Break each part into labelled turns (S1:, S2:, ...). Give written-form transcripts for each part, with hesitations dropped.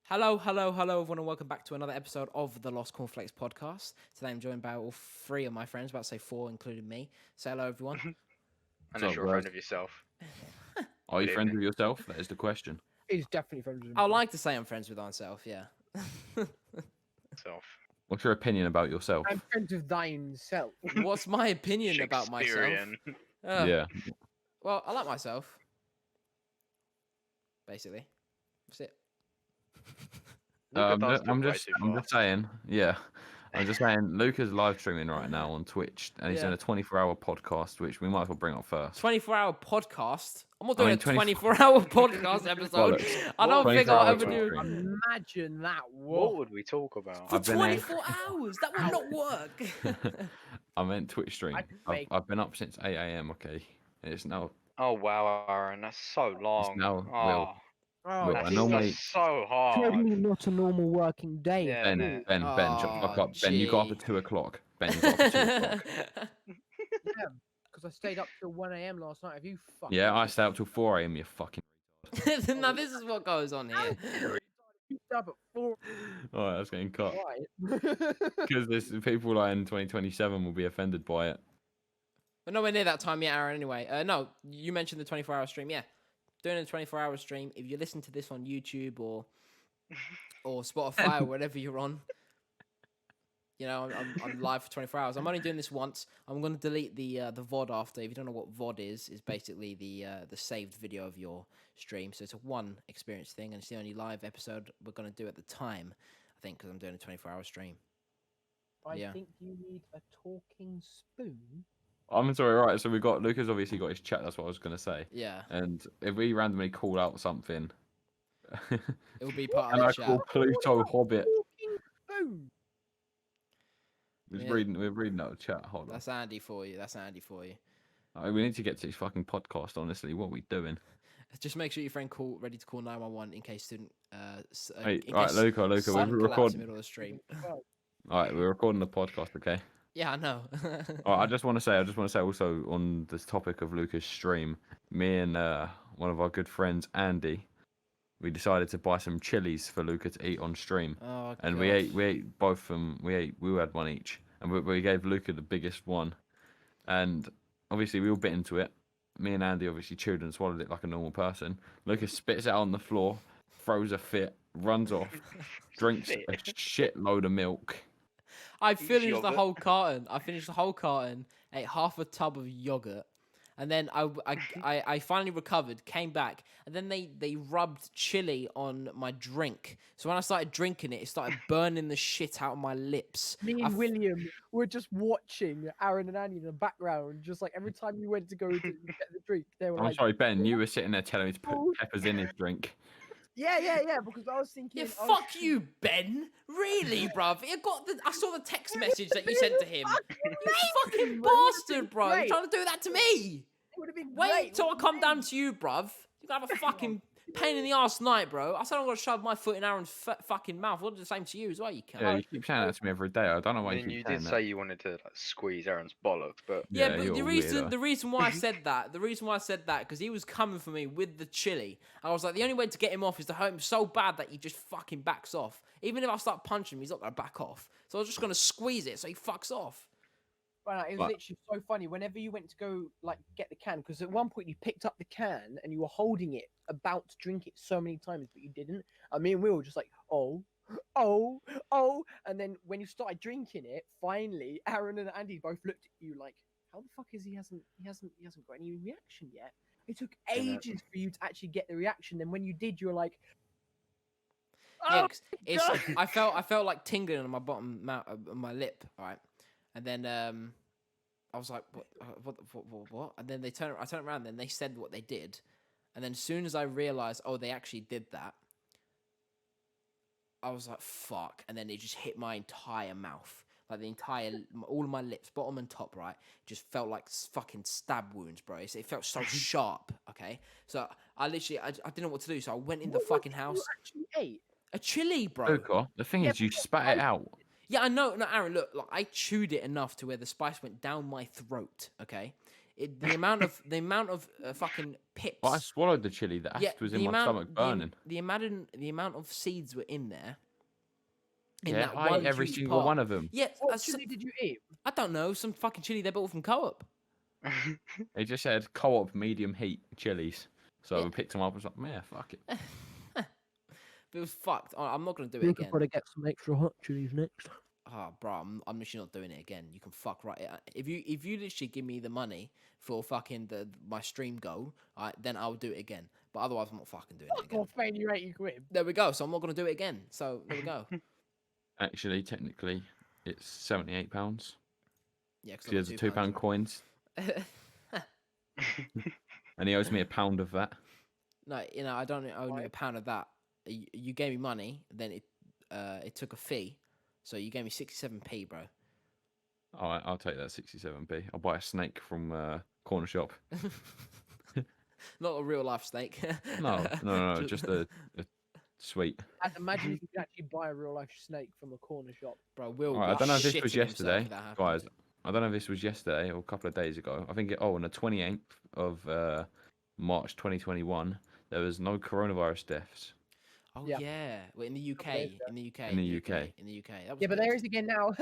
S1: Hello, everyone, and welcome back to another episode of the LostCornflakes podcast. Today I'm joined by all three of my friends, about to say four, including me. Say hello, everyone.
S2: Unless
S3: up,
S2: you're a friend
S3: guys?
S2: of yourself.
S3: Are you
S2: Good
S3: friends
S2: evening.
S3: with yourself? That is the question.
S4: He's definitely friends with
S1: I
S4: himself.
S1: like to say I'm friends with myself, yeah.
S2: Self.
S3: What's your opinion about yourself?
S4: I'm friends with thine self.
S1: What's my opinion about myself?
S2: Shakespearean.
S3: Yeah.
S1: Well, I like myself. Basically. That's it.
S2: Luca does
S3: I'm
S2: talk way
S3: just
S2: too
S3: I'm
S2: far.
S3: just saying, yeah. I'm just saying Luca's live streaming right now on Twitch and he's
S1: Yeah.
S3: doing a 24-hour podcast, which we might as well bring up first.
S1: 24-hour podcast? I'm not
S3: I
S1: doing
S3: mean,
S1: a
S3: 24
S1: 24-hour podcast episode.
S3: Bollocks.
S1: I don't think
S3: 24
S1: I'll
S3: hour
S1: ever do
S3: Twitch stream.
S4: Imagine that.
S2: What
S4: What?
S2: would we talk about?
S1: for
S3: I've been there.
S1: 24 hours. That would not work.
S3: I meant Twitch stream.
S4: I make-
S3: I've been up since 8 a.m. Okay, it's now
S2: Oh wow, Aaron, that's so long.
S3: now
S2: Oh,
S4: Oh,
S3: Will,
S2: that's,
S3: I normally-
S2: that's so hard.
S4: totally not a normal working day.
S2: Yeah.
S3: Ben,
S2: innit?
S3: Ben, shut the fuck
S1: Oh,
S3: up. Ben, you got up at
S1: gee.
S3: 2 o'clock. Ben, you got up at 2 o'clock.
S4: Because I stayed up till 1 a.m. last night. Have you fucking...
S3: Yeah, I stay up till 4 a.m. You fucking.
S1: Now this is what goes on here.
S4: You stayed up at 4.
S3: Oh, that's getting cut.
S4: Right.
S3: Because there's people like in 2027 will be offended by it.
S1: But nowhere near that time yet, Aaron, anyway. No, you mentioned the 24-hour stream. Yeah, doing a 24-hour stream. If you listen to this on YouTube or Spotify or whatever you're on, you know, I'm live for 24 hours. I'm only doing this once. I'm going to delete the VOD after. If you don't know what VOD is basically the saved video of your stream. So it's a one experience thing, and it's the only live episode we're going to do at the time, I think, because I'm doing a 24-hour stream.
S4: I
S1: Yeah.
S4: think you need a talking spoon.
S3: I'm sorry, right? So we got Lucas. Obviously got his chat. That's what I was gonna say.
S1: Yeah,
S3: And if we randomly call out something,
S1: it will be part
S3: and
S1: of
S3: I
S1: the chat.
S3: call Pluto Hobbit,
S4: Talking spoon.
S1: Yeah.
S3: we're reading out the chat. Hold on.
S1: That's Andy for you.
S3: We need to get to this fucking podcast. Honestly, what are we doing?
S1: Just make sure your friend ready to call 911 in case student.
S3: Hey,
S1: in
S3: right,
S1: case
S3: Luca,
S1: sun
S3: we're
S1: collapsed in the
S3: recording.
S1: middle of the stream.
S3: All right, we're recording the podcast. Okay.
S1: Yeah, I know.
S3: All right, I just want to say also on this topic of Lucas' stream, me and one of our good friends, Andy, we decided to buy some chilies for Luca to eat on stream.
S1: Oh,
S3: And
S1: God.
S3: we ate both of them. We had one each, and we gave Luca the biggest one. And obviously we all bit into it. Me and Andy obviously chewed and swallowed it like a normal person. Luca spits it out on the floor, throws a fit, runs off, drinks a shitload of milk.
S1: I
S2: Eats
S1: finished the
S2: yogurt.
S1: whole carton. Ate half a tub of yogurt, and then I finally recovered, came back, and then they rubbed chili on my drink. So when I started drinking it, it started burning the shit out of my lips.
S4: Me
S1: I
S4: and
S1: f-
S4: William were just watching Aaron and Andy in the background, just like every time you went to go to get the drink, they were
S3: I'm
S4: like,
S3: sorry, Ben. You were sitting there telling me to
S4: Oh.
S3: put peppers in his drink.
S4: yeah, because I was thinking,
S1: Yeah,
S4: I was
S1: fuck you, Ben. Really, bruv? I saw the text message that you sent to him. You fucking bastard, bro. You're
S4: great.
S1: trying to do that to me.
S4: It would have been
S1: Wait
S4: great.
S1: till I
S4: What do
S1: come
S4: you
S1: down to you, bruv. You're gonna have a fucking pain in the ass night, bro. I said I'm gonna shove my foot in Aaron's fucking mouth. I'll do the same to you as well, you cunt.
S3: Yeah, you keep saying that to me every day. I don't know why
S2: I
S3: you
S2: mean,
S3: keep
S2: you
S3: saying
S2: did
S3: that.
S2: say you wanted to like, squeeze Aaron's bollocks, but
S1: Yeah, but
S3: you're
S1: the
S3: a
S1: reason
S3: weirdo.
S1: why I said that, because he was coming for me with the chili. I was like, the only way to get him off is to hurt him so bad that he just fucking backs off. Even if I start punching him, he's not gonna back off. So I was just gonna squeeze it so he fucks off.
S4: Right, it was literally so funny. Whenever you went to go like get the can, because at one point you picked up the can and you were holding it, about to drink it so many times, but you didn't. I mean, we were just like, oh, and then when you started drinking it, finally, Aaron and Andy both looked at you like, how the fuck is he hasn't got any reaction yet? It took ages for you to actually get the reaction. Then when you did, you were like,
S1: Yeah,
S4: oh,
S1: 'cause it's
S4: God.
S1: I felt like tingling on my bottom mouth, on my lip, right? And then I was like, what? And then I turned around, then they said what they did, and then as soon as I realized, oh, they actually did that, I was like, fuck, and then it just hit my entire mouth, like all of my lips, bottom and top, right? Just felt like fucking stab wounds, bro. It felt so sharp. Okay, so I literally, I didn't know what to do, so I went in the
S4: What
S1: fucking
S4: you
S1: house.
S4: actually ate?
S1: A chili, bro.
S3: Luca, the thing
S4: Yeah,
S3: is, you
S4: but
S3: spat it out.
S1: Yeah, I know. No, Aaron, look, like I chewed it enough to where the spice went down my throat. Okay, The amount of fucking pips.
S3: But I swallowed the chili. The acid was in my stomach burning.
S1: The amount of seeds were in there. In
S3: Yeah,
S1: that
S3: I
S1: one
S3: ate every
S1: juice
S3: single
S1: pot.
S3: one of them.
S1: Yeah,
S4: What chili did you eat?
S1: I don't know, some fucking chili they bought from Co-op.
S3: They just said co-op medium heat chilies. So
S1: Yeah.
S3: I picked them up. I was like, man, fuck it.
S1: But it was fucked. I'm not gonna do it
S4: You could
S1: again.
S4: probably get some extra hot chilies next.
S1: Oh, bro, I'm literally not doing it again. You can fuck right. If you literally give me the money for fucking my stream goal, then I'll do it again. But otherwise, I'm not fucking doing it again.
S4: Off, mate, you 80 quid.
S1: There we go. So I'm not gonna do it again. So there we go.
S3: Actually, technically, it's £78.
S1: Yeah, because
S3: There's the £2 coins, and he owes me £1 of that.
S1: No, I don't owe you a pound of that. You gave me money, then it took a fee, so you gave me 67p, bro.
S3: All right, I'll take that 67p. I'll buy a snake from corner shop.
S1: Not a real life snake.
S3: No, just a sweet.
S4: I'd imagine if you could actually buy a real life snake from a corner shop.
S1: Bro, Will.
S3: All right, I don't know if this
S1: shitting
S3: was
S1: himself
S3: yesterday,
S1: if that happened.
S3: guys. I don't know if this was yesterday or a couple of days ago. I think on the 28th of March 2021, there was no coronavirus deaths.
S1: Oh
S4: Yeah.
S1: yeah, well, in the UK,
S4: days ago.
S1: in the UK,
S3: In the UK.
S1: in the UK. That was
S4: Yeah, but
S1: good.
S4: there is again now.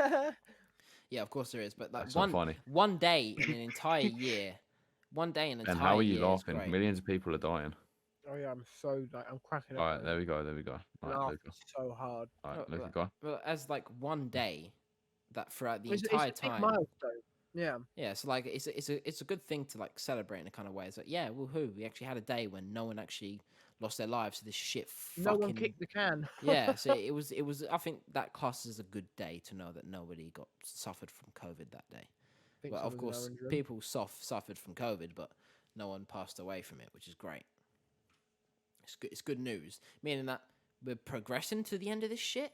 S1: Yeah, of course there is. But like
S3: That's not funny.
S1: one day in an entire year, one day in an
S3: And
S1: entire
S3: how are you
S1: year is
S3: laughing?
S1: great.
S3: Millions of people are dying.
S4: Oh yeah, I'm so like I'm cracking up.
S3: All right,
S4: man.
S3: there we go. All right,
S4: Laugh
S3: Luca.
S4: so hard.
S3: All right,
S1: Well,
S3: Luca, go.
S1: Well, as like one day, that throughout the
S4: It's
S1: entire
S4: a big
S1: time.
S4: milestone. Yeah.
S1: Yeah, so like it's a good thing to like celebrate in a kind of way. It's like, yeah, woohoo, we actually had a day when no one actually lost their lives to this shit.
S4: No one kicked the can.
S1: Yeah, so it was. I think that class is a good day to know that nobody suffered from COVID that day.
S4: Think
S1: Well, of
S4: someone's in
S1: course,
S4: orange room.
S1: people suffered from COVID, but no one passed away from it, which is great. It's good news, meaning that we're progressing to the end of this shit.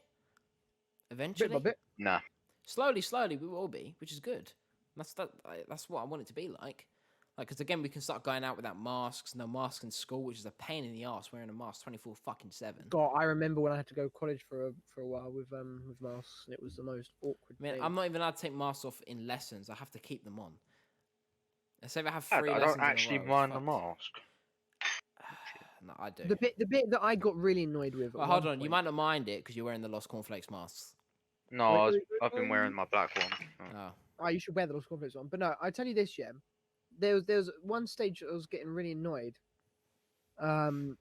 S1: Eventually,
S4: Bit by bit.
S2: Nah.
S1: slowly, we will be, which is good. That's what I want it to be like. Like, because again, we can start going out without masks. No masks in school, which is a pain in the ass. Wearing a mask 24/7.
S4: God, I remember when I had to go to college for a while with masks, and it was the most awkward.
S1: Man,
S4: thing.
S1: I'm not even allowed to take masks off in lessons. I have to keep them on. Let's say if I have
S2: Dad,
S1: 3
S2: I
S1: lessons
S2: don't
S1: in a
S2: actually
S1: row,
S2: mind the
S1: fucked.
S2: mask.
S1: No, I do.
S4: The bit that I got really annoyed with.
S1: Well,
S4: at
S1: hold
S4: one
S1: on, you
S4: point-
S1: might not mind it because you're wearing the LostCornflakes masks.
S2: No,
S4: Wait,
S2: I've been wearing my black one. Oh.
S1: Oh,
S4: Oh, you should wear the LostCornflakes one. But no, I tell you this, yeah. There was one stage I was getting really annoyed. And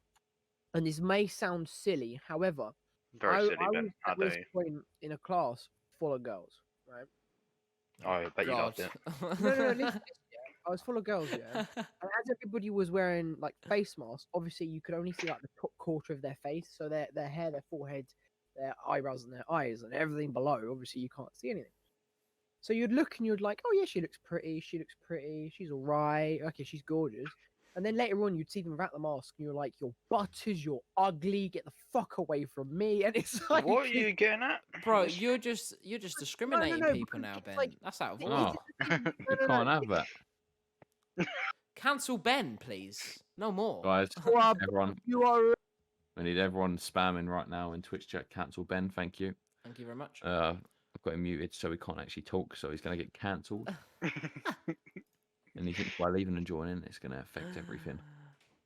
S4: this may sound silly, however,
S2: Very silly,
S4: I
S2: Ben.
S4: was
S2: I
S4: at
S2: do.
S4: this point in a class full of girls, right?
S2: Oh, I bet you loved it.
S4: No, listen, yeah. I was full of girls, yeah. And as everybody was wearing like face masks, obviously you could only see like the top quarter of their face, so their hair, their forehead, their eyebrows, and their eyes, and everything below. Obviously, you can't see anything. So you'd look and you'd like, oh yeah, she looks pretty. She's all right. Okay, she's gorgeous. And then later on, you'd see them without the mask, and you're like, you're butters, you're ugly. Get the fuck away from me. And it's like,
S2: What are you getting at?
S1: Bro, you're just discriminating
S4: no,
S1: people
S4: because
S1: now,
S4: it's
S1: Ben.
S4: like-
S1: That's out of
S4: it-
S1: order.
S3: Oh, you can't have that,
S1: Cancel Ben, please. No more.
S3: guys.
S4: you are,
S3: Everyone,
S4: you are
S3: we need everyone spamming right now in Twitch chat. Cancel Ben, thank you.
S1: Thank you very much.
S3: I've got him muted so he can't actually talk, so he's gonna get cancelled. And he thinks by leaving and joining, it's gonna affect everything.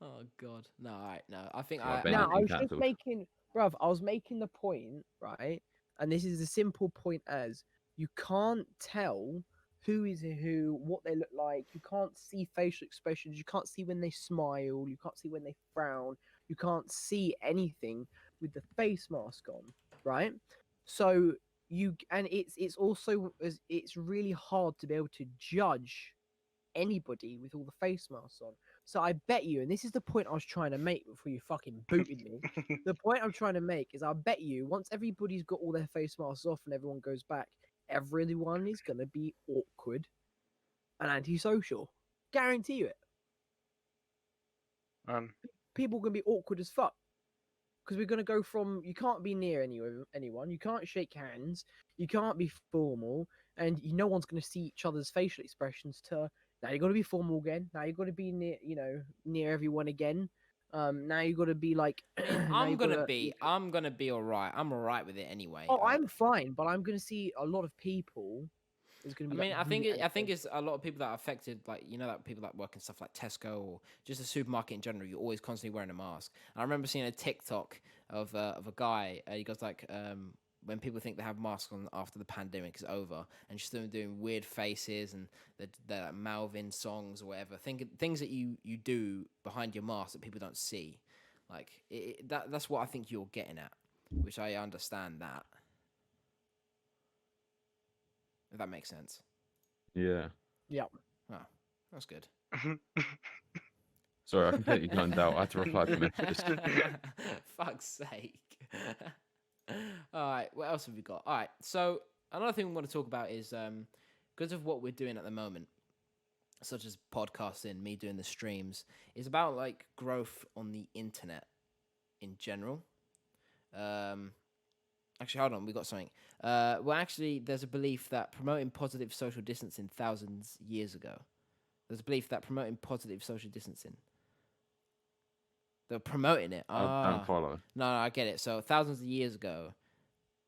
S1: Oh God, no, alright, no. I think
S3: Right,
S1: I.
S3: Ben,
S4: No,
S3: you've
S4: I
S3: been
S4: was just
S3: cancelled.
S4: making, bruv, I was making the point, right? And this is a simple point as you can't tell who is who, what they look like. You can't see facial expressions. You can't see when they smile. You can't see when they frown. You can't see anything with the face mask on, right? So it's also it's really hard to be able to judge anybody with all the face masks on. So I bet you, and this is the point I was trying to make before you fucking booted me. The point I'm trying to make is I bet you once everybody's got all their face masks off and everyone goes back, everyone is gonna be awkward and antisocial. Guarantee you it. People are gonna be awkward as fuck. Because we're gonna go from you can't be near anyone, you can't shake hands, you can't be formal, and no one's gonna see each other's facial expressions to now you gotta be formal again, now you gotta be near everyone again. Now you gotta be like now
S1: I'm
S4: you
S1: gonna
S4: gotta-
S1: be alright. I'm alright with it anyway.
S4: Oh, I'm fine, but I'm gonna see a lot of people It's gonna
S1: I
S4: be.
S1: mean,
S4: like,
S1: I think
S4: really
S1: I think
S4: annoying.
S1: it's a lot of people that are affected, like that people that work in stuff like Tesco or just a supermarket in general. You're always constantly wearing a mask. And I remember seeing a TikTok of a guy. He goes like, when people think they have masks on after the pandemic is over, and just them doing weird faces and they're like mouthing songs or whatever. Things that you do behind your mask that people don't see. Like that's what I think you're getting at, which I understand that. If that makes sense.
S3: Yeah.
S4: Yeah.
S1: Oh, that's good.
S3: Sorry, I completely zoned out. I had to reply to messages.
S1: Fuck's sake. All right, what else have we got? All right, so another thing we want to talk about is because of what we're doing at the moment, such as podcasting, me doing the streams, is about like growth on the internet in general. Um, actually, hold on, we got something. Well, actually, there's a belief that promoting positive social distancing thousands years ago. There's a belief that promoting positive social distancing. They're promoting it.
S3: I don't follow.
S1: No, I get it. So thousands of years ago,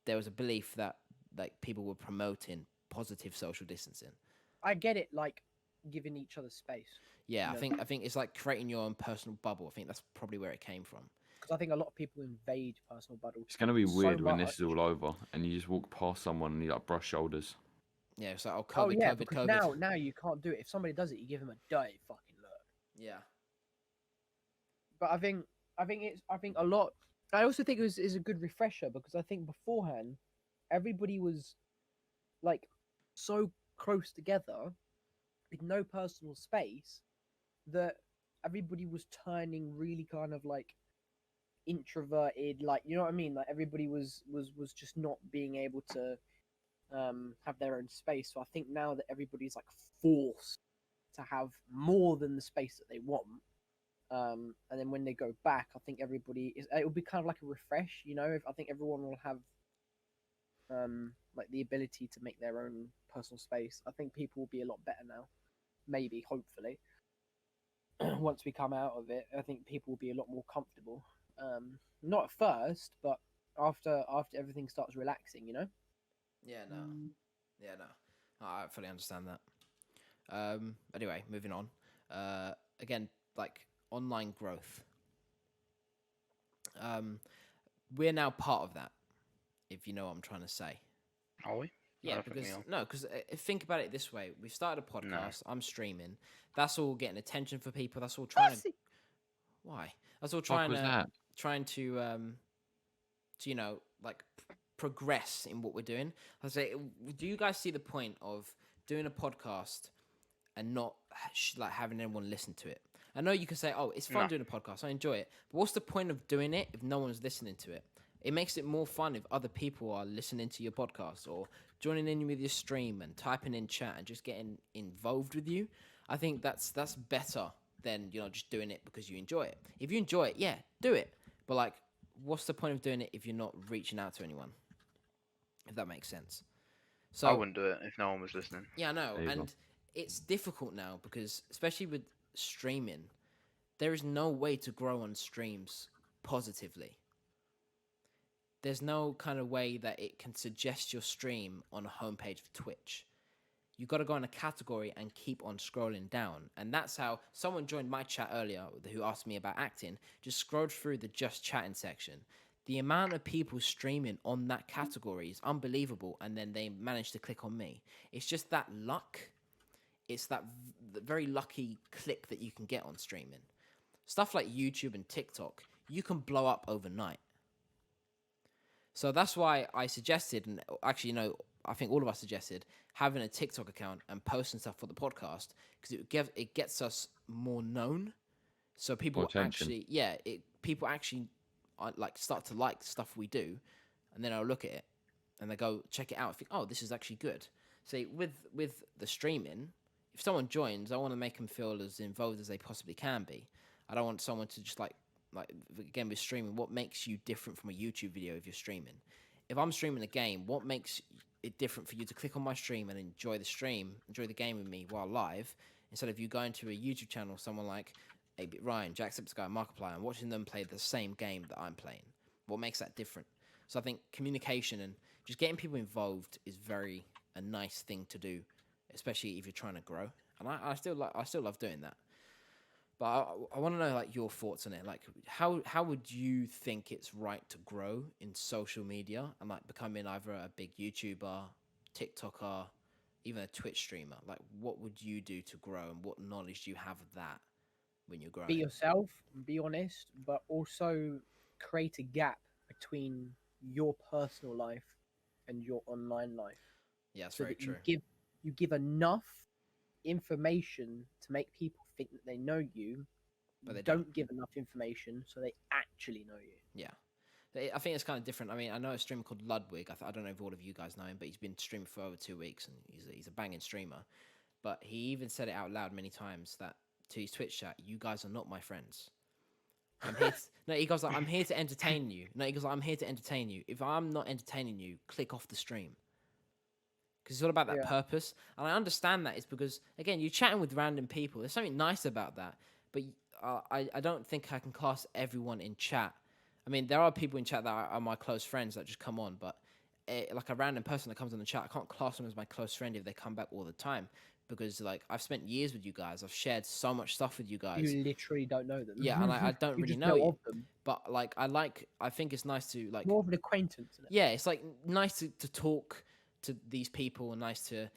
S1: there was a belief that like people were promoting positive social distancing.
S4: I get it, like giving each other space.
S1: Yeah,
S4: You know?
S1: I think it's like creating your own personal bubble. I think that's probably where it came from.
S4: Because I think a lot of people invade personal bubbles.
S3: It's gonna be
S4: so
S3: weird when this is
S4: much.
S3: all over and you just walk past someone and you like brush shoulders.
S1: Yeah, it's like oh
S4: Oh
S1: COVID,
S4: yeah,
S1: COVID,
S4: because
S1: COVID.
S4: now you can't do it. If somebody does it, you give them a dirty fucking look.
S1: Yeah,
S4: But I think a lot. I also think is a good refresher because I think beforehand everybody was like so close together with no personal space that everybody was turning really kind of like introverted, like you know what I mean, like everybody was just not being able to have their own space. So I think now that everybody's like forced to have more than the space that they want, and then when they go back, I think everybody is, it will be kind of like a refresh, you know. If I think everyone will have like the ability to make their own personal space, I think people will be a lot better now, maybe, hopefully. Once we come out of it, I think people will be a lot more comfortable. Not at first, but after everything starts relaxing, you know.
S1: yeah, no, yeah, no. I fully understand that. Anyway, moving on. Again, like online growth. We're now part of that. If you know what I'm trying to say.
S2: Are we? I
S1: Yeah,
S2: don't think we
S1: because
S2: are.
S1: no, because think about it this way: we've started a podcast. I'm streaming. That's all getting attention for people. That's all trying to. Why? That's all
S3: Fuck was that?
S1: trying to like progress in what we're doing. I say, do you guys see the point of doing a podcast and not like having anyone listen to it? I know you can say, "Oh, it's fun
S2: No.
S1: doing a podcast. I enjoy it." But what's the point of doing it if no one's listening to it? It makes it more fun if other people are listening to your podcast or joining in with your stream and typing in chat and just getting involved with you. I think that's better than just doing it because you enjoy it. If you enjoy it, yeah, do it. But like, what's the point of doing it if you're not reaching out to anyone? If that makes sense.
S2: I
S1: So
S2: wouldn't do it if no one was listening.
S1: yeah, I know,
S3: There you go.
S1: and it's difficult now because especially with streaming, there is no way to grow on streams positively. There's no kind of way that it can suggest your stream on a homepage for Twitch. You got to go in a category and keep on scrolling down. And that's how someone joined my chat earlier who asked me about acting, just scrolled through the just chatting section. The amount of people streaming on that category is unbelievable. And then they managed to click on me. It's just that luck. It's that very lucky click that you can get on streaming. Stuff like YouTube and TikTok, you can blow up overnight. So that's why I suggested, and actually, I think all of us suggested having a TikTok account and posting stuff for the podcast because it gets us more known. So people
S3: attention.
S1: people actually like start to like stuff we do, and then I'll look at it and they go check it out. And think, oh, this is actually good. See, with the streaming, if someone joins, I want to make them feel as involved as they possibly can be. I don't want someone to just like again with streaming, what makes you different from a YouTube video if you're streaming? If I'm streaming a game, what makes it different for you to click on my stream and enjoy the game with me while live, instead of you going to a YouTube channel, someone like Ryan, Jacksepticeye, Markiplier, and watching them play the same game that I'm playing? What makes that different? So I think communication and just getting people involved is very a nice thing to do, especially if you're trying to grow. And I still love doing that. But I want to know like your thoughts on it. Like how would you think it's right to grow in social media and like becoming either a big YouTuber, TikToker, even a Twitch streamer? Like what would you do to grow, and what knowledge do you have of that when you're growing?
S4: Be yourself, be honest, but also create a gap between your personal life and your online life.
S1: Yeah, that's
S4: So
S1: very
S4: that
S1: true.
S4: you give enough information to make people think that they know you,
S1: But they
S4: don't give enough information so they actually know you.
S1: Yeah. I think it's kind of different. I mean, I know a streamer called Ludwig. I don't know if all of you guys know him, but he's been streaming for over 2 weeks, and he's a banging streamer. But he even said it out loud many times that to his Twitch chat, "You guys are not my friends. I'm here." No, he goes like, "I'm here to entertain you." No, he goes like, "I'm here to entertain you. If I'm not entertaining you, click off the stream." Because it's all about that
S4: Yeah.
S1: purpose, and I understand that. It's because again, you're chatting with random people. There's something nice about that, but I don't think I can class everyone in chat. I mean, there are people in chat that are my close friends that just come on, but like a random person that comes on the chat, I can't class them as my close friend if they come back all the time, because like I've spent years with you guys, I've shared so much stuff with you guys.
S4: You literally don't know them.
S1: Yeah, and I don't
S4: you
S1: really
S4: just
S1: know you,
S4: of them.
S1: but like I think it's nice to like
S4: More of an acquaintance. Isn't it?
S1: yeah, it's like nice to talk to these people, and nice to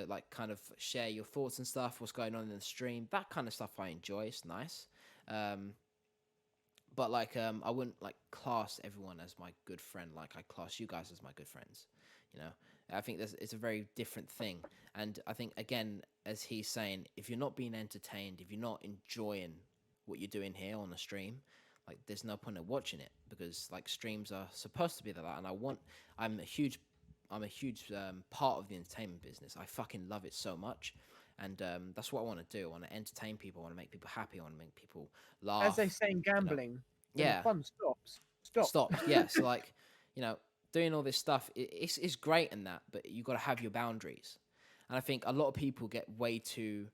S1: like kind of share your thoughts and stuff, what's going on in the stream, that kind of stuff I enjoy. It's nice. But like I wouldn't like class everyone as my good friend like I class you guys as my good friends. You know, I think it's a very different thing. And I think again, as he's saying, if you're not being entertained, if you're not enjoying what you're doing here on the stream, like there's no point in watching it, because like streams are supposed to be like that. And I'm a huge part of the entertainment business. I fucking love it so much. And that's what I want to do. I want to entertain people. I want to make people happy. I want to make people laugh.
S4: As they say in gambling, when
S1: Yeah.
S4: the fun stops.
S1: Stop. Yeah. So like, doing all this stuff, it's great and that, but you got to have your boundaries. And I think a lot of people get way too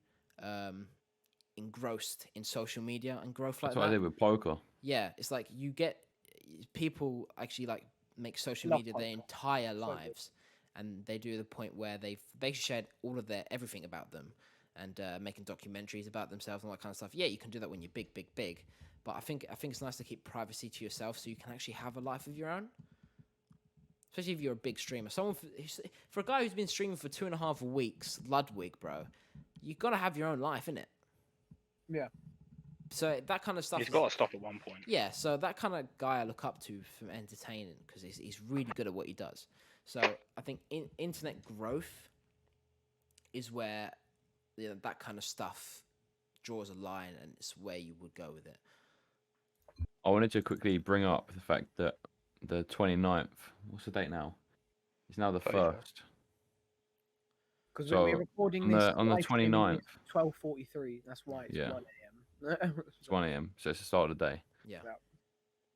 S1: engrossed in social media and growth like
S3: That's what I
S1: that.
S3: did with poker.
S1: Yeah, it's like you get people actually like make social
S4: Love
S1: media their
S4: poker.
S1: entire
S4: good.
S1: lives, and they do the point where they've shared all of their everything about them, and making documentaries about themselves and all that kind of stuff. Yeah, you can do that when you're big, but I think it's nice to keep privacy to yourself so you can actually have a life of your own. Especially if you're a big streamer. For a guy who's been streaming for 2.5 weeks, Ludwig, bro, you gotta have your own life, innit?
S4: Yeah.
S1: So that kind of stuff.
S2: He's got to stop at one point.
S1: Yeah, so that kind of guy I look up to from entertaining, because he's really good at what he does. So I think internet growth is where that kind of stuff draws a line, and it's where you would go with it.
S3: I wanted to quickly bring up the fact that the 29th, what's the date now? It's now the
S2: 31st.
S3: 1st.
S4: Because
S3: So,
S4: we're recording
S3: on
S4: this
S3: the
S4: live stream,
S3: 29th.
S4: it's 12:43. That's why it's
S3: Yeah.
S4: 1 a.m.
S3: It's 1 a.m., so it's the start of the day.
S1: Yeah.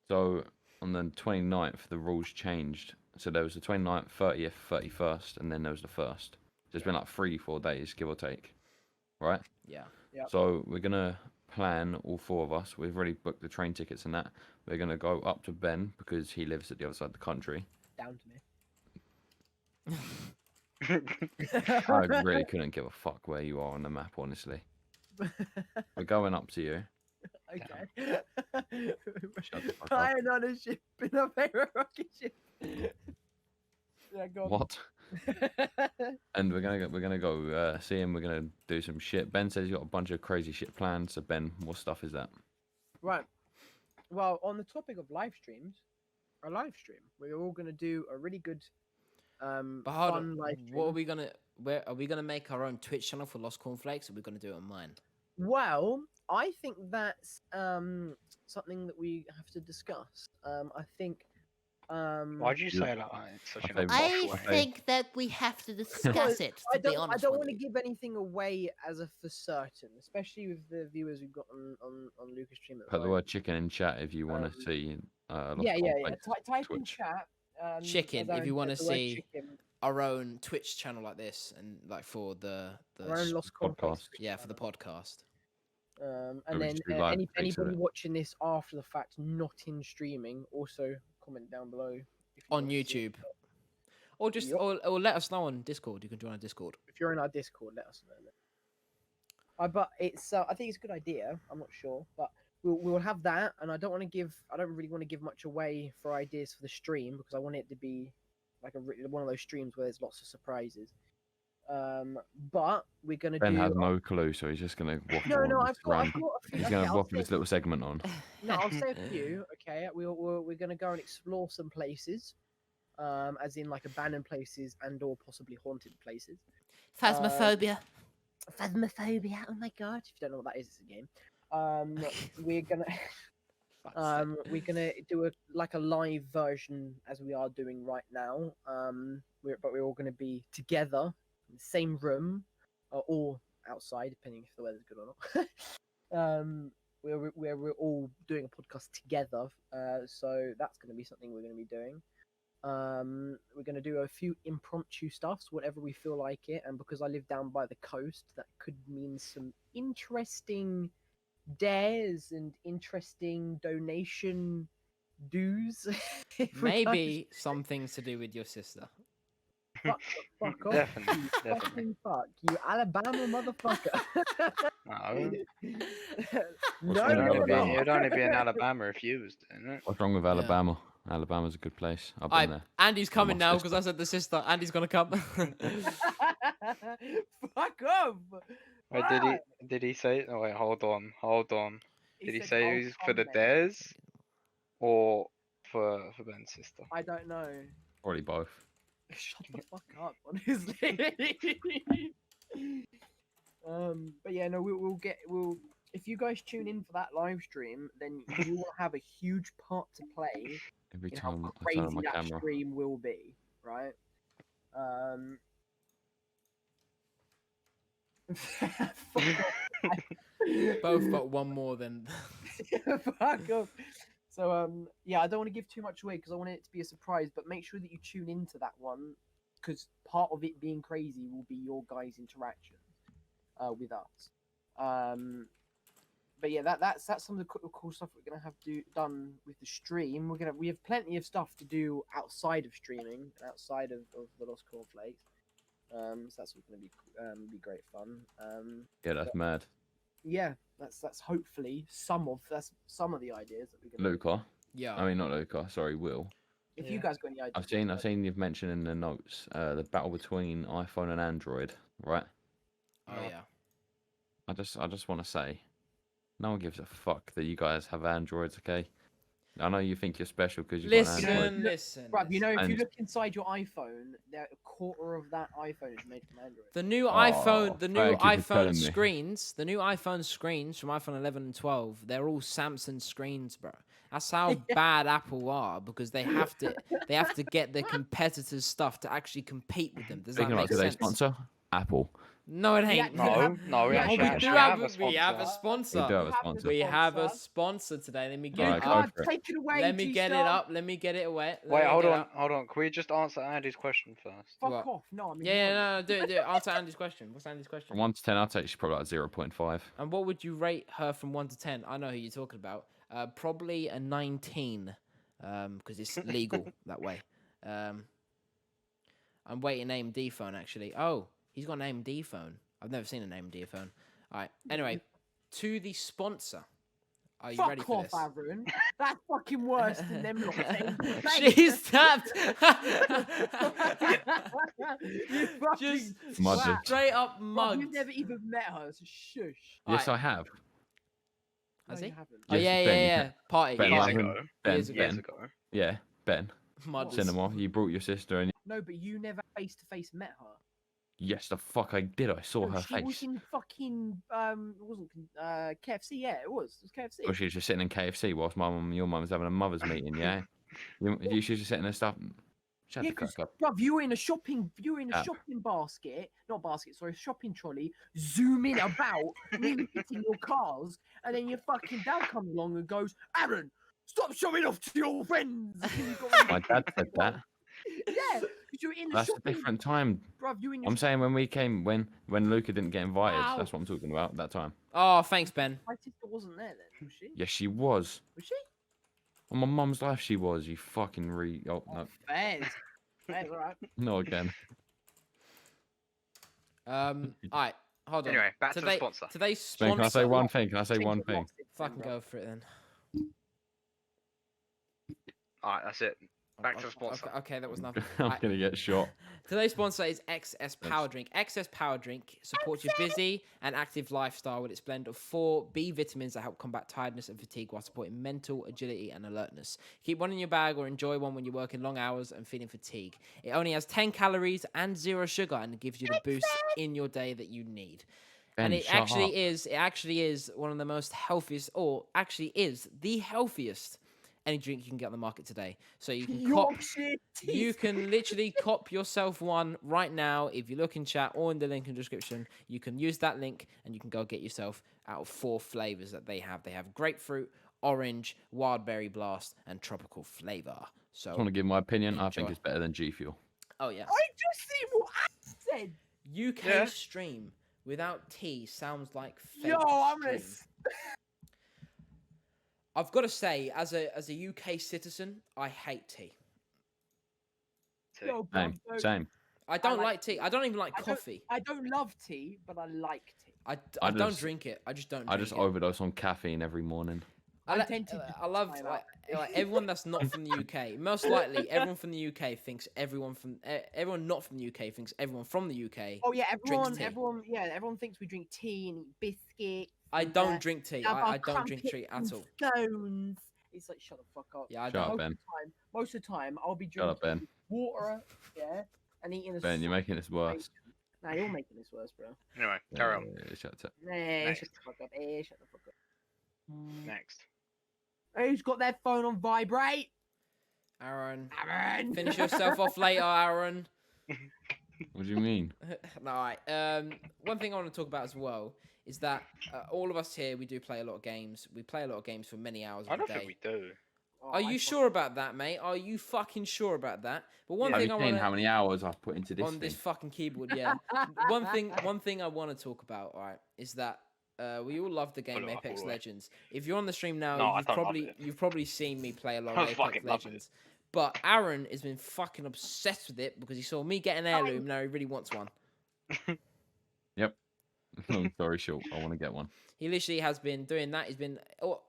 S3: So on the 29th, the rules changed. So there was the 29th, 30th, 31st, and then there was the 1st. So it's been like 3-4 days, give or take. Right?
S1: Yeah.
S4: Yep.
S3: So we're going to plan, all 4 of us. We've already booked the train tickets and that. We're going to go up to Ben because he lives at the other side of the country.
S4: Down to me.
S3: I really couldn't give a fuck where you are on the map, honestly. We're going up to you.
S4: Okay.
S3: Shut the fuck up.
S4: Flying on a ship in a favorite rocket ship. Yeah, go on.
S3: What? And we're gonna go see him. We're gonna do some shit. Ben says he's got a bunch of crazy shit planned. So Ben, what stuff is that?
S4: Right. Well, on the topic of live streams, a live stream. We're all gonna do a really good,
S1: But hold
S4: fun
S1: on,
S4: live stream.
S1: what are we gonna? Where are we gonna make our own Twitch channel for LostCornflakes? Or are we gonna do it on mine?
S4: Well, I think that's something that we have to discuss. I think.
S2: Why'd you say like that in such
S3: Okay,
S2: an
S3: I
S2: posh way?
S1: think that we have to discuss it.
S4: I don't want to give anything away as a for certain, especially with the viewers we've got on Luca's stream at the
S3: Put the
S4: moment.
S3: word chicken in chat if you want to see.
S4: Yeah.
S3: LostCornflakes
S4: Type in
S3: Twitch.
S4: chat.
S1: Chicken,
S4: as
S1: if
S4: Aaron
S1: you wanna
S4: said, the word
S1: see
S4: chicken,
S1: Our own Twitch channel like this, and like for the
S4: our own Lost Cornflakes
S3: podcast.
S1: yeah, for the
S4: channel.
S1: podcast.
S4: And
S3: we
S4: then
S3: just do live takes of
S4: anybody
S3: it.
S4: watching this after the fact, not in streaming, also comment down below if you
S1: On
S4: wanna see it.
S1: YouTube. Or just
S4: Yup.
S1: or let us know on Discord. You can join our Discord.
S4: If you're in our Discord, let us know. But it's I think it's a good idea. I'm not sure, but we'll have that, and I don't really want to give much away for ideas for the stream because I want it to be like one of those streams where there's lots of surprises. But we're gonna
S3: Ben
S4: do.
S3: has no clue, so he's just gonna waffle.
S4: No,
S3: on
S4: I've
S3: this
S4: got
S3: rant.
S4: a few.
S3: He's
S4: Okay,
S3: gonna
S4: I'll
S3: waffle
S4: say,
S3: his little segment on.
S4: no, I'll say a few. Okay, we're gonna go and explore some places, as in like abandoned places and or possibly haunted places.
S1: Phasmophobia.
S4: Phasmophobia. Oh my god! If you don't know what that is, it's a game. We're gonna we're gonna do a live version as we are doing right now. But we're all gonna be together in the same room, or outside, depending if the weather's good or not. We're all doing a podcast together. So that's gonna be something we're gonna be doing. We're going to do a few impromptu stuffs, whatever we feel like it. And because I live down by the coast, that could mean some interesting dares and interesting donation dues. if we can't
S1: Maybe some things to do with your sister.
S4: Fuck off.
S2: Definitely,
S4: You
S2: definitely.
S4: fucking fuck. You Alabama motherfucker.
S2: No.
S3: What's
S4: no,
S3: wrong with
S4: no,
S3: Alabama?
S4: no.
S2: It'd only be in Alabama if you was doing it.
S3: What's wrong with Alabama? Alabama's a good place. I've been there.
S1: Andy's coming
S3: my
S1: now because I said the sister. Andy's gonna come.
S4: Fuck off.
S2: Wait, did he say? Oh wait, hold on. Did he
S4: said,
S2: say
S4: "I'll
S2: he was for
S4: come,
S2: the
S4: mate."
S2: dares or for Ben's sister?
S4: I don't know.
S3: Probably both.
S4: Shut the fuck up, honestly. But yeah, no, we'll if you guys tune in for that live stream, then you will have a huge part to play
S3: Every
S4: in how
S3: time I turn
S4: crazy
S3: on my
S4: that
S3: camera.
S4: stream will be, right? Fuck off.
S1: Both, but one more than.
S4: Fuck off. So yeah, I don't want to give too much away because I want it to be a surprise. But make sure that you tune into that one because part of it being crazy will be your guys' interaction with us. But yeah, that's some of the cool stuff we're gonna have done with the stream. We have plenty of stuff to do outside of streaming, outside of the Lost Cornflakes. So that's gonna be great fun.
S3: Yeah, that's mad.
S4: Yeah, that's hopefully some of the ideas that we're gonna.
S3: Luca.
S1: Yeah.
S3: I mean, not Luca. Sorry, Will.
S4: If you guys got any ideas,
S3: I've seen you've mentioned in the notes the battle between iPhone and Android, right?
S1: Oh yeah.
S3: I just want to say, no one gives a fuck that you guys have Androids, okay? I know you think you're special because you've got an Android.
S1: Listen.
S4: Bruv, you know, if you
S3: And-
S4: look inside your iPhone, a quarter of that iPhone is made from Android.
S1: The new
S3: Oh,
S1: iPhone, the new
S3: thank you for
S1: iPhone
S3: telling me.
S1: screens, the new iPhone screens from iPhone 11 and 12, they're all Samsung screens, bro. That's how bad Apple are because they have to get their competitors' stuff to actually compete with them. Does that
S3: Speaking of,
S1: make
S3: do they
S1: sense?
S3: sponsor Apple?
S1: No, it ain't.
S2: No, we
S4: Yeah,
S2: actually,
S4: we
S2: actually
S4: do
S2: have a
S1: we have a
S2: sponsor.
S3: We do
S1: sponsor.
S3: have a sponsor.
S1: We have a sponsor today. Let me get
S3: Alright,
S1: it
S3: go
S1: up.
S4: God,
S3: for it.
S4: take it away.
S1: Let me get it
S4: G-Star.
S1: up. Let me get it away. Let
S2: Wait,
S1: me
S2: hold
S1: get it
S2: on,
S1: up.
S2: hold on. Can we just answer Andy's question first?
S4: Fuck
S1: What?
S4: off. No, I mean.
S1: Yeah, no, do it. Answer Andy's question. What's Andy's question?
S3: From 1 to 10, I'd say she's probably like 0.5.
S1: And what would you rate her from 1 to 10? I know who you're talking about. Probably a 19, because it's legal that way. I'm waiting AMD phone actually. Oh, he's got an AMD phone. I've never seen an AMD phone. All right. Anyway, to the sponsor. Are you ready
S4: Fuck
S1: for
S4: off,
S1: this?
S4: Aaron. That's fucking worse than them lot saying.
S1: She's tapped.
S4: You fucking
S1: Just
S3: Muddy.
S4: twat.
S1: straight up
S4: Bro,
S1: mugged.
S4: you've never even met her, so shush.
S3: Yes,
S1: Alright.
S3: I have.
S1: Has
S4: No,
S1: he?
S4: you haven't.
S1: Oh
S3: Yes,
S1: yeah,
S3: Ben,
S1: yeah,
S3: you
S1: yeah. Party.
S3: Ben,
S2: Years
S3: like,
S2: ago.
S3: Ben,
S1: Years ago.
S2: Years
S3: Ben.
S2: ago.
S3: Yeah, Ben.
S1: Mud.
S3: Cinema. You brought your sister and
S4: No, but you never face to face met her.
S3: yes, the fuck I did. I saw
S4: No,
S3: her
S4: she was
S3: face.
S4: in fucking it wasn't KFC. Yeah, it was. It was KFC.
S3: Or she was just sitting in KFC whilst your mum was having a mother's meeting. Yeah, she was just sitting there stuff. Shut
S4: Yeah,
S3: the fuck up.
S4: bruv, you were in a shopping
S3: App.
S4: basket, not basket, sorry, shopping trolley, zooming about, nearly hitting your cars, and then your fucking dad comes along and goes, Aaron, stop showing off to your friends. And you got
S3: My dad said that.
S4: Yeah, because you were in the
S3: That's a
S4: shopping.
S3: different time.
S4: Bruv, you were in your
S3: I'm saying when we came, when Luca didn't get invited.
S1: Ow.
S3: That's what I'm talking about. That time.
S1: Oh, thanks, Ben.
S4: My sister wasn't there then, was she?
S3: Yes, she was.
S4: Was she?
S3: On my mum's life, she was. You fucking Oh no.
S4: Fairs. Hey, it's alright.
S3: No, again.
S1: Alright, hold on.
S2: Anyway, back to the
S1: Today-
S2: sponsor.
S1: Today's
S3: Ben, can I say
S1: sponsor.
S3: one thing? Can I say
S4: Think
S3: one
S4: we've
S3: thing?
S4: lost it,
S1: Fucking
S4: bro.
S1: go for it then.
S2: Alright, that's it. Back to the sponsor.
S1: Okay, that was nothing.
S3: I'm
S1: Alright,
S3: gonna get shot.
S1: Today's sponsor is XS Power Drink. XS Power Drink supports your busy and active lifestyle with its blend of 4 B vitamins that help combat tiredness and fatigue while supporting mental agility and alertness. Keep one in your bag or enjoy one when you're working long hours and feeling fatigue. It only has 10 calories and 0 sugar and gives you the boost in your day that you need. And
S3: Ben,
S1: it
S3: shut up.
S1: actually is one of the most healthiest, or actually is the healthiest any drink you can get on the market today. So you can cop.
S4: Yorkshire
S1: You
S4: teeth.
S1: can literally cop yourself one right now. If you look in chat or in the link in the description, you can use that link and you can go get yourself out of 4 flavors that they have. They have grapefruit, orange, wild berry blast, and tropical flavor.
S3: I
S1: So,
S3: want to give my opinion. I think
S1: Enjoy.
S3: it's better than G Fuel.
S1: oh yeah,
S4: I just see what I said.
S1: UK
S2: Yeah.
S1: stream without tea sounds like fake
S4: Yo, I'm gonna.
S1: stream. I've got to say, as a UK citizen, I hate tea.
S4: Yo, bro,
S3: Same,
S4: so
S3: same.
S1: I don't
S4: like
S1: like tea. I don't even like
S4: I don't-
S1: coffee.
S4: I don't love tea, but I like tea.
S1: I don't
S3: just-
S1: drink it. I just don't.
S3: I
S1: drink
S3: just
S1: it.
S3: overdose on caffeine every morning.
S1: I,
S4: I'm tempted to
S1: I love
S4: try
S1: like,
S4: that.
S1: like everyone that's not from the UK. Most likely, everyone from the UK thinks everyone not from the UK thinks everyone from the UK.
S4: Oh yeah,
S1: Drinks tea.
S4: everyone thinks we drink tea and eat biscuits.
S1: I
S4: and,
S1: don't drink tea.
S4: have our
S1: I don't drink
S4: crumpets
S1: tea at
S4: and
S1: all.
S4: Scones. It's like shut the fuck up.
S1: Yeah, I
S3: Shut up,
S1: don't.
S3: Ben.
S4: Most of the time, I'll be
S3: Shut up,
S4: drinking
S3: Ben.
S4: water, yeah, and eating a.
S3: Ben, you're making this worse.
S4: Nah, you're making this worse, bro.
S2: Anyway, carry on.
S3: Shut up.
S4: Nah,
S2: Next.
S4: shut the fuck up. Eh, shut the fuck up.
S2: Next.
S4: Who's got their phone on vibrate?
S1: Aaron,
S4: Aaron.
S1: finish yourself off later, Aaron.
S3: What do you mean?
S1: No, all right. One thing I want to talk about as well is that all of us here, we do play a lot of games. We play a lot of games for many hours
S2: I
S1: of
S2: don't
S1: the
S2: think
S1: day.
S2: we do.
S4: Oh,
S1: Are
S4: I
S1: you
S4: fuck-
S1: sure about that, mate? Are you fucking sure about that? But one
S2: Yeah.
S3: Have
S1: thing
S3: you
S1: I
S3: seen
S1: want
S3: how many hours I've put into this
S1: on
S3: thing?
S1: this fucking keyboard, yeah. one thing I want to talk about, right, is that we all love the game
S2: Pull it up
S1: Apex
S2: all the way.
S1: Legends. If you're on the stream now,
S2: No, I
S1: you've
S2: don't love
S1: probably
S2: it.
S1: you've probably seen me play a lot
S2: I
S1: of Apex
S2: fucking love it.
S1: Legends. But Aaron has been fucking obsessed with it because he saw me get an heirloom. Now he really wants one.
S3: Long story short, I want to get one.
S1: He literally has been doing that. He's been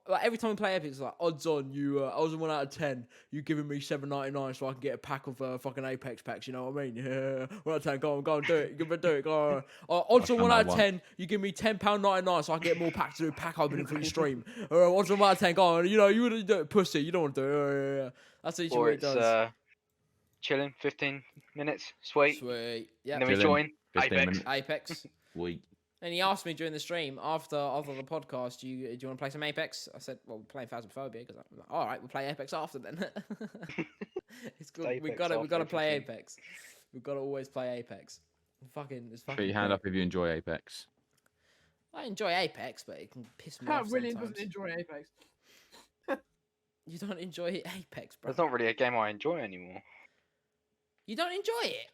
S1: like every time we play Apex, it's like odds on you. I was a 1 out of 10. You giving me $7.99 so I can get a pack of fucking Apex packs. You know what I mean? Yeah, 1 out of 10. Go on, do it. Give it, do it. Go on. Odds on
S3: I've
S1: 1
S3: done
S1: out
S3: that
S1: of 10. You give me £10.99 so I can get more packs to do pack opening for your stream. Odds on 1 out of 10. Go on. You know you wouldn't do it, pussy. You don't want to do it. Yeah. That's literally
S2: Or
S1: what he
S2: it's
S1: does.
S2: chilling, 15 minutes, sweet.
S1: Sweet. Yeah.
S2: And then we
S3: Chilling,
S2: join
S3: 15
S2: Apex.
S3: minutes.
S1: Apex.
S3: Sweet.
S1: And he asked me during the stream after the podcast, do you want to play some Apex? I said, well, we're playing Phasmophobia because I'm like, all right, we'll play Apex after then. It's good. We
S2: Apex
S1: gotta
S2: after
S1: play
S2: everything.
S1: Apex. We've got to always play Apex. It's
S3: Put
S1: fucking.
S3: your hand
S1: great.
S3: up if you enjoy Apex.
S1: I enjoy Apex, but it can piss me off
S4: William
S1: sometimes.
S4: doesn't enjoy Apex.
S1: You don't enjoy Apex, bro.
S2: It's not really a game I enjoy anymore.
S1: You don't enjoy it.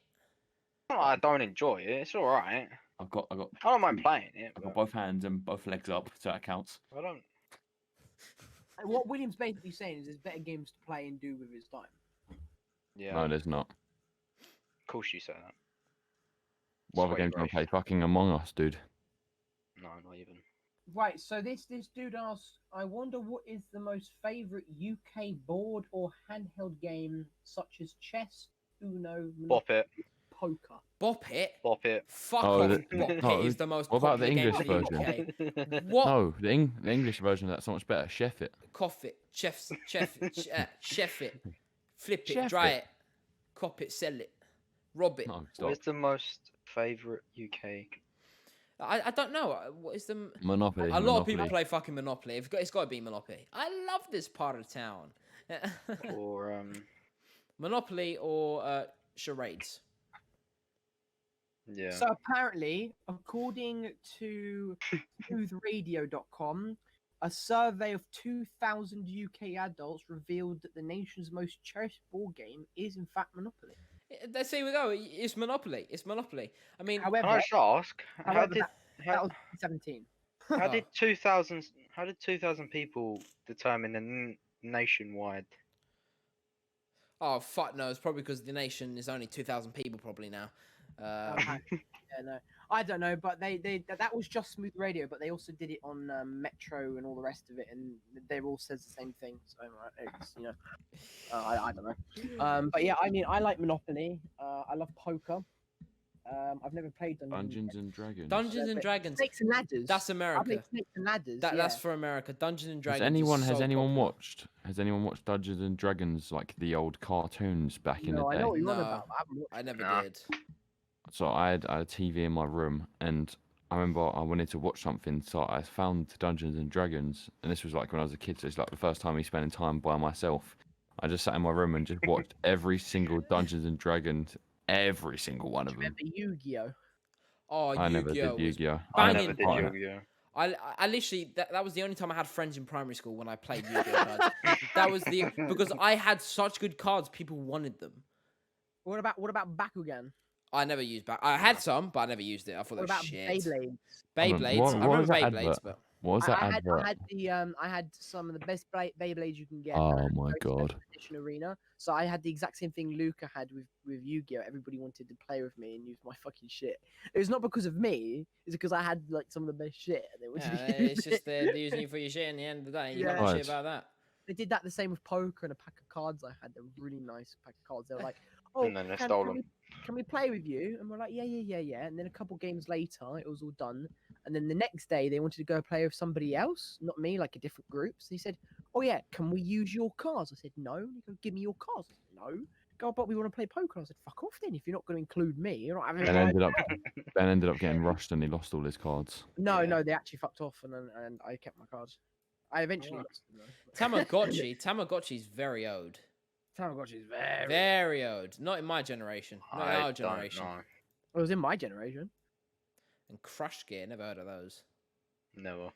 S2: No, I don't enjoy it. It's all right.
S3: I've got
S2: I don't mind playing it.
S3: I've got
S2: But
S3: both hands and both legs up, so that counts.
S2: I don't.
S4: And what William's basically saying is there's better games to play and do with his time.
S2: Yeah.
S3: No, there's not.
S2: Of course you say that.
S3: What other
S2: Sweaty
S3: game do you want to
S2: race.
S3: play? Fucking Among Us, dude.
S2: No, not even.
S4: Right, so this dude asked, I wonder what is the most favourite UK board or handheld game such as chess, Uno,
S2: Bop it.
S4: poker.
S1: Bop it.
S2: Bop it.
S1: Fuck
S3: Oh,
S1: off.
S3: the-
S1: Bop
S3: no,
S1: it is the most
S3: what about the
S1: popular game
S3: English
S1: in the
S3: version?
S1: UK. What?
S3: No, the English version of that's so much better. Chef it.
S1: Cough it, chef it, flip it,
S3: Chef
S1: dry
S3: it.
S1: it, cop it, sell it, rob it.
S3: No, stop.
S2: What's the most favourite UK?
S1: I don't know. What is the?
S3: Monopoly.
S1: A lot of people
S3: Monopoly.
S1: play fucking Monopoly. It's got to be Monopoly. I love this part of town.
S2: Or
S1: Monopoly or charades.
S2: yeah.
S4: So apparently, according to smoothradio.com, a survey of 2,000 UK adults revealed that the nation's most cherished board game is in fact Monopoly.
S1: Let's see we go. It's Monopoly. It's Monopoly. I mean,
S2: Can
S4: However,
S2: I just ask? How
S4: however,
S2: did
S4: that
S2: how,
S4: was 17.
S2: how did 2,000 people determine a nationwide?
S1: Oh fuck no! It's probably because the nation is only 2,000 people probably now.
S4: Yeah, no, I don't know, but that was just Smooth Radio, but they also did it on Metro and all the rest of it, and they all says the same thing. So it's I don't know. But yeah, I mean, I like Monopoly. I love poker. I've never played
S3: Dungeons and Dragons.
S1: Dungeons and Dragons.
S4: Snakes and Ladders.
S1: That's
S4: I
S1: America.
S4: played Snakes and Ladders.
S1: That's for America. Dungeons and Dragons.
S3: Has anyone
S1: popular.
S3: watched? Has anyone watched Dungeons and Dragons, like the old cartoons back in the
S4: No,
S3: day?
S4: I know what you're on
S1: No,
S4: about. But I haven't watched
S1: I never
S2: Nah.
S1: did.
S3: So I had a TV in my room, and I remember I wanted to watch something, so I found Dungeons and Dragons, and this was like when I was a kid. So it's like the first time me spending time by myself. I just sat in my room and just watched every single Dungeons and Dragons, every single one of them.
S4: Remember Yu-Gi-Oh?
S1: Oh,
S3: I never
S1: Yu-Gi-Oh!
S3: did Yu-Gi-Oh.
S2: I
S1: banging.
S2: never did
S3: Right.
S2: Yu-Gi-Oh.
S1: I literally that was the only time I had friends in primary school when I played Yu-Gi-Oh cards. That was because I had such good cards, people wanted them.
S4: What about Bakugan?
S1: I never used back. I had some, but I never used it. I thought
S4: What
S1: it was
S4: about
S1: shit.
S4: Beyblade?
S1: Beyblades.
S3: What
S1: I
S3: was
S1: remember
S3: that
S1: Beyblades,
S3: advert?
S1: but
S3: What was that
S4: I
S3: advert?
S4: had some of the best Beyblades you can get.
S3: Oh
S4: and I had
S3: my
S4: very special
S3: God.
S4: edition arena. So I had the exact same thing Luca had with Yu-Gi-Oh. Everybody wanted to play with me and use my fucking shit. It was not because of me. It's because I had like some of the best shit. And they wanted
S1: yeah,
S4: to use
S1: it's just
S4: it.
S1: they're using you for your shit. In the end of the day, you
S4: Yeah.
S1: don't know shit
S3: Right.
S1: about that.
S4: They did that the same with poker and a pack of cards I had. They were really nice pack of cards. They were like, "Oh,
S2: And then they stole them.
S4: can we play with you?" And we're like, "Yeah." And then a couple games later, it was all done. And then the next day, they wanted to go play with somebody else, not me, like a different group. So he said, "Oh yeah, can we use your cards?" I said, "No." He goes, "Give me your cards." I said, "No." Go, but we want to play poker. I said, "Fuck off then. If you're not going to include me, you're not having."
S3: Ben ended up getting rushed and he lost all his cards.
S4: No, they actually fucked off, and I kept my cards. I eventually
S1: Alright.
S4: lost them. though.
S1: Tamagotchi's very old.
S4: Tamagotchi is very.
S1: Very old. Not in my generation. Not in
S2: I
S1: our
S2: don't
S1: generation.
S2: know.
S4: It was in my generation.
S1: And Crush Gear, never heard of those.
S2: Never.
S4: I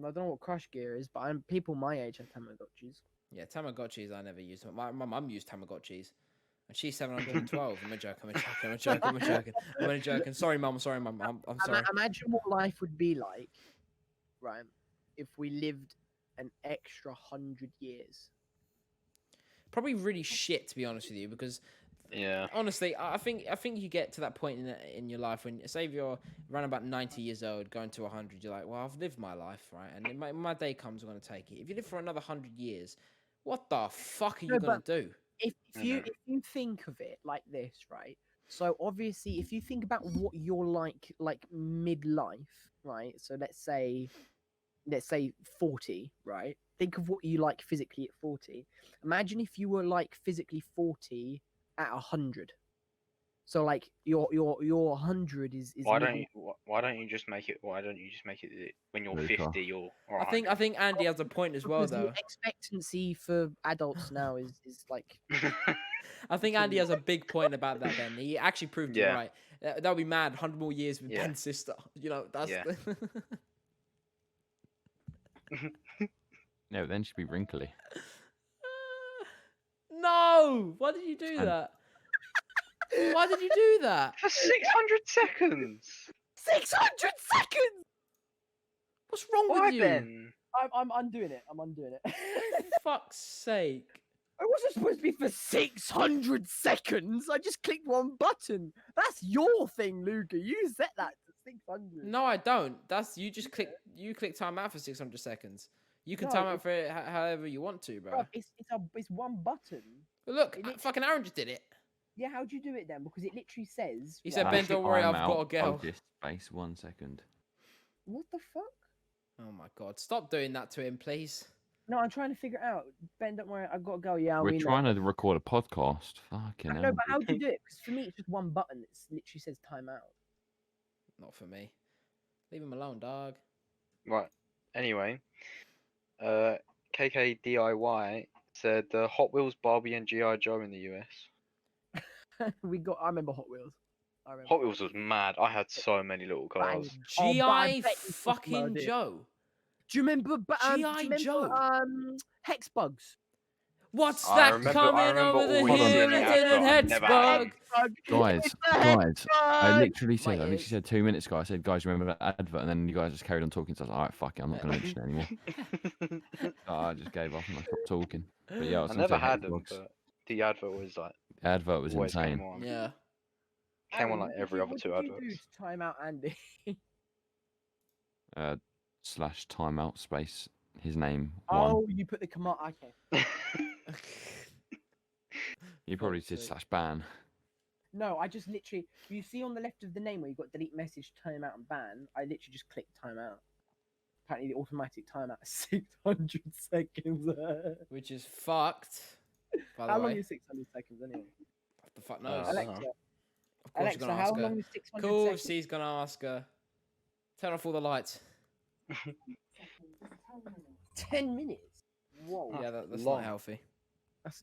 S4: don't know what Crush Gear is, but people my age have Tamagotchis.
S1: Yeah, Tamagotchis I never used. My mum used Tamagotchis. And she's 712. I'm only joking. Sorry, mum. I'm sorry.
S4: Imagine what life would be like, right, if we lived an extra 100 years.
S1: Probably really shit, to be honest with you, because
S2: Yeah.
S1: honestly, I think you get to that point in your life when, say, if you're around about 90 years old, going to 100, you're like, well, I've lived my life, right? And when my day comes, I'm going to take it. If you live for another 100 years, what the fuck are you
S4: No,
S1: going to do?
S4: If you think of it like this, right? So obviously, if you think about what you're like midlife, right? So let's say 40, right? Think of what you like physically at 40. Imagine if you were like physically 40 at 100. So like your 100 is
S2: Why
S4: maybe-
S2: don't you just make it? Why don't you just make it that when you're
S3: Luca.
S2: 50, you're.
S1: I think Andy has a point as well,
S4: because
S1: though.
S4: the expectancy for adults now is like
S1: I think Andy has a big point about that. Then he actually proved it
S2: Yeah.
S1: right. That would be mad. 100 more years with
S2: Yeah.
S1: Ben's sister. You know, that's.
S2: Yeah.
S3: No, then she'd be wrinkly.
S1: No! Why did you do
S3: And-
S1: that? Why did you do that?
S2: For 600 seconds.
S4: 600 seconds.
S1: What's wrong
S2: Why
S1: with you?
S2: then?
S4: I'm undoing it. I'm undoing it.
S1: Fuck's sake.
S4: It wasn't supposed to be for 600 seconds. I just clicked one button. That's your thing, Luca. You set that to 600.
S1: No, I don't. That's you just click. You click time out for 600 seconds. You can
S4: No,
S1: time out for it however you want to, bro.
S4: Bruv, it's one button.
S1: But look,
S4: it literally-
S1: fucking Aaron just did it.
S4: Yeah, how'd you do it then? Because it literally says.
S1: He said,
S4: right,
S1: Ben, don't worry,
S3: I'm
S1: I've got a
S3: out
S1: girl.
S3: of this space 1 second.
S4: What the fuck?
S1: Oh my god, stop doing that to him, please.
S4: No, I'm trying to figure it out. Ben, don't worry, I've got to go. Yeah,
S3: We're trying to record a podcast. Fucking
S4: No,
S3: hell.
S4: but how do you do it? Because for me, it's just one button. It literally says timeout.
S1: Not for me. Leave him alone, dog.
S2: Right. Anyway, KKDIY said Hot Wheels, Barbie, and GI Joe in the US.
S4: I remember Hot Wheels. I remember.
S2: Hot Wheels was mad. I had so many little
S4: Bang.
S2: cars.
S4: Oh, but I
S1: G.I.
S4: bet you fucking
S1: fucking
S4: did.
S1: Joe.
S4: Do you remember?
S1: G.I. Joe.
S4: Hex bugs.
S1: What's
S2: I
S1: that
S2: remember- I
S1: coming
S2: remember
S1: over the
S3: always
S1: hill?
S3: seeing
S2: the
S1: It's
S2: advert.
S1: in a
S2: Never had
S1: head
S2: them.
S3: Guys,
S4: It's a hex
S3: guys, I
S4: bug.
S3: literally said,
S1: My
S3: I think
S1: ears.
S3: she said 2 minutes ago, I said, guys, remember that advert? And then you guys just carried on talking, so I was like, alright, fuck it, I'm not going to mention it anymore. So I just gave up and I stopped talking. But yeah, I was
S2: I
S3: gonna
S2: never
S3: say
S2: had them,
S3: Xbox.
S2: but the advert was like
S3: The advert was
S2: always
S3: insane.
S2: came on.
S1: Yeah.
S2: Came on
S4: Aaron,
S2: like
S4: what did
S2: every
S4: you-
S2: other
S4: what
S2: two
S4: did you do
S2: adverts.
S4: to time out Andy?
S3: Slash timeout space. His name one.
S4: Oh, you put the command. Okay.
S3: You probably
S1: Fuck's
S3: did
S1: sake.
S3: slash ban.
S4: No, I just literally. You see on the left of the name where you got delete message, time out, and ban. I literally just clicked time out. Apparently, the automatic timeout is 600 seconds.
S1: Which is fucked. By the
S4: How
S1: way.
S4: long is 600 seconds anyway?
S1: What the fuck
S2: Uh,
S1: knows?
S2: I don't
S4: Alexa,
S2: know.
S1: Of course
S4: Alexa,
S1: you're gonna
S4: how
S1: ask her.
S4: long is 600
S1: Cool,
S4: seconds?
S1: she's gonna ask her. Turn off all the lights.
S4: 10 minutes. Whoa.
S1: Yeah, that's
S2: long.
S1: not healthy.
S4: That's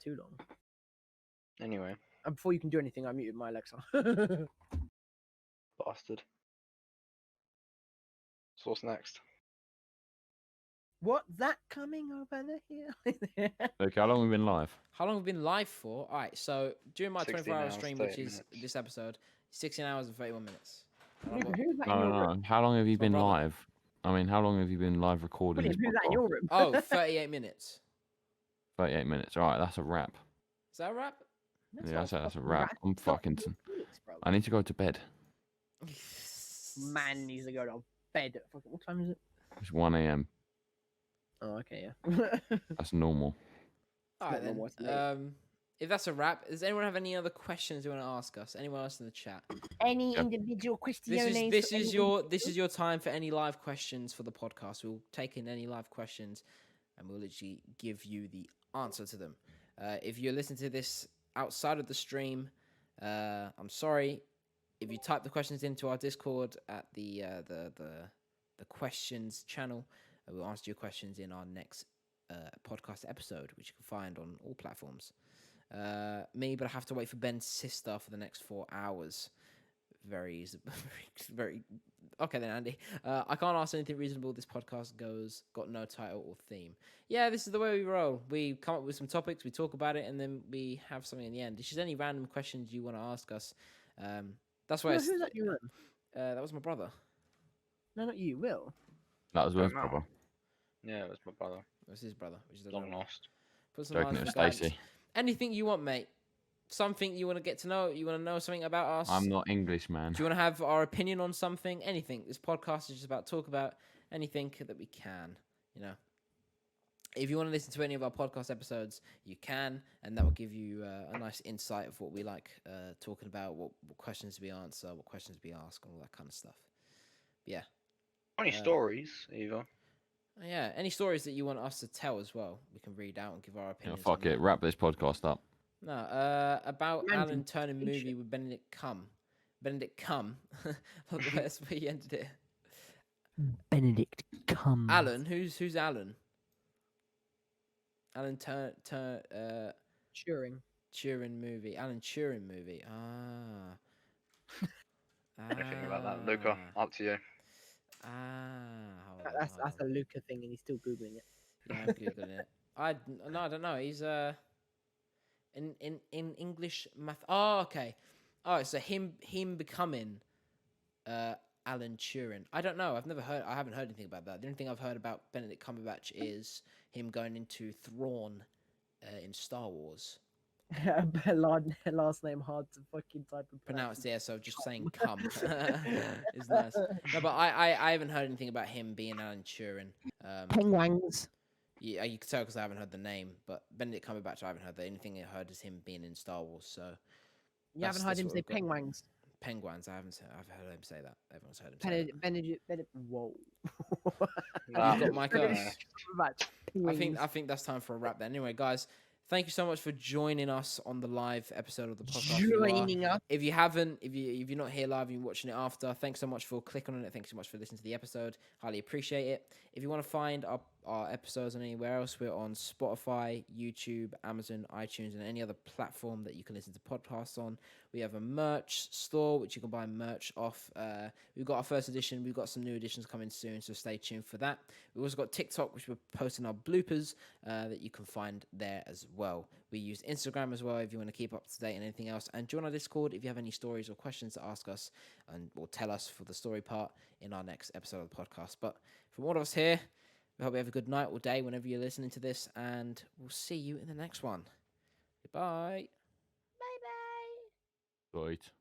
S4: too long.
S2: Anyway,
S4: And before you can do anything, I muted my Alexa.
S2: bastard. So what's next?
S4: What? That coming over here?
S3: Look, how long have we been live?
S1: How long have we been live for? Alright, so during my
S2: 16
S1: 24-hour
S2: hours,
S1: stream,
S2: 30
S1: which is
S2: minutes.
S1: this episode, 16 hours and 31 minutes. And I've
S4: Luca,
S1: got-
S4: who's that in
S3: No,
S4: your
S3: no,
S4: room?
S3: no. How long have you
S1: It's my
S3: been
S1: brother.
S3: live? I mean, how long have you been live recording
S4: William,
S3: this
S4: who's that in
S3: podcast?
S4: your room?
S1: Oh, 38 minutes.
S3: 38 minutes. All right, that's a wrap.
S1: Is that a wrap?
S3: Yeah, that's a
S4: fucking
S3: wrap. I'm
S4: It's not
S3: fucking.
S4: minutes, bro.
S3: I need to go to bed.
S4: Man needs to go to bed. Fucking, what time is it?
S3: It's 1 a.m.
S4: Oh, okay, yeah.
S3: That's normal.
S1: Alright
S4: not
S1: then.
S4: normal, it's late.
S1: If that's a wrap, does anyone have any other questions you want to ask us? Anyone else in the chat?
S4: Any
S3: Yep.
S4: individual questions?
S1: This is your time for any live questions for the podcast. We'll take in any live questions, and we'll literally give you the answer to them. If you're listening to this outside of the stream, I'm sorry. If you type the questions into our Discord at the questions channel, we'll answer your questions in our next podcast episode, which you can find on all platforms. But I have to wait for Ben's sister for the next 4 hours. Very. Okay then, Andy. I can't ask anything reasonable. This podcast got no title or theme. Yeah, this is the way we roll. We come up with some topics, we talk about it, and then we have something in the end. If there's any random questions you want to ask us, that's why.
S4: No, who's that in your room?
S1: That was my brother.
S4: No, not you, Will.
S3: That was
S2: Oh,
S3: worth,
S2: no.
S3: brother.
S2: Yeah, it was my brother.
S1: It was his brother, which is
S2: Long lost.
S1: Put some
S3: Joking,
S1: lines
S3: it was
S1: for guys.
S3: Stacey.
S1: Anything you want, mate. Something you want to get to know. You want to know something about us.
S3: I'm not English, man.
S1: Do you want to have our opinion on something? Anything. This podcast is just about talk about anything that we can. You know. If you want to listen to any of our podcast episodes, you can, and that will give you a nice insight of what we like talking about, what questions we answer, what questions we ask, and all that kind of stuff. Yeah.
S2: Any stories, either?
S1: Yeah. Any stories that you want us to tell as well, we can read out and give our
S3: Yeah,
S1: opinions.
S3: fuck
S1: on
S3: it. Wrap this podcast up.
S1: No, about
S4: Man,
S1: Alan Turner
S4: finish
S1: movie with Benedict Cum. Benedict Cum. That's where you ended it.
S4: Benedict, come.
S1: Alan, who's Alan? Alan
S4: Turing.
S1: Turing movie. Alan Turing movie.
S2: Anything about that, Luca? Up to you.
S1: Hold on,
S4: That's
S1: hold
S4: a
S1: on.
S4: Luca thing, and he's still googling it.
S1: Yeah, I'm googling it. I don't know. He's in English math. Oh, okay. Oh, so him becoming Alan Turing. I don't know. I haven't heard anything about that. The only thing I've heard about Benedict Cumberbatch is him going into Thrawn in Star Wars.
S4: Last name hard to fucking type and
S1: Pronounced there, so just saying "cum" is nice. No, but I haven't heard anything about him being Alan Turing.
S4: Penguins.
S1: Yeah, you can tell because I haven't heard the name. But Benedict Cumberbatch, I haven't heard. The only thing I heard is him being in Star Wars. So
S4: You haven't heard
S1: that's
S4: him
S1: what
S4: say
S1: we've got.
S4: penguins.
S1: Penguins, I've heard him say that. Everyone's heard him say that.
S4: Benedict. Whoa.
S1: You've got Mike
S2: Benedict
S1: Oates.
S4: Penguins.
S1: I think that's time for a wrap then. Anyway, guys, thank you so much for joining us on the live episode of the podcast.
S4: Joining us.
S1: If you're not here live and you're watching it after, thanks so much for clicking on it. Thanks so much for listening to the episode. Highly appreciate it. If you want to find our episodes on anywhere else, we're on Spotify, YouTube, Amazon, iTunes, and any other platform that you can listen to podcasts on. We have a merch store which you can buy merch off. We've got our first edition. We've got some new editions coming soon, so stay tuned for that. We've also got TikTok, which we're posting our bloopers that you can find there as well. We use Instagram as well if you want to keep up to date and anything else. And join our Discord if you have any stories or questions to ask us and or tell us for the story part in our next episode of the podcast. But from all of us here, we hope you have a good night or day whenever you're listening to this, and we'll see you in the next one. Goodbye.
S5: Bye bye.
S3: Right.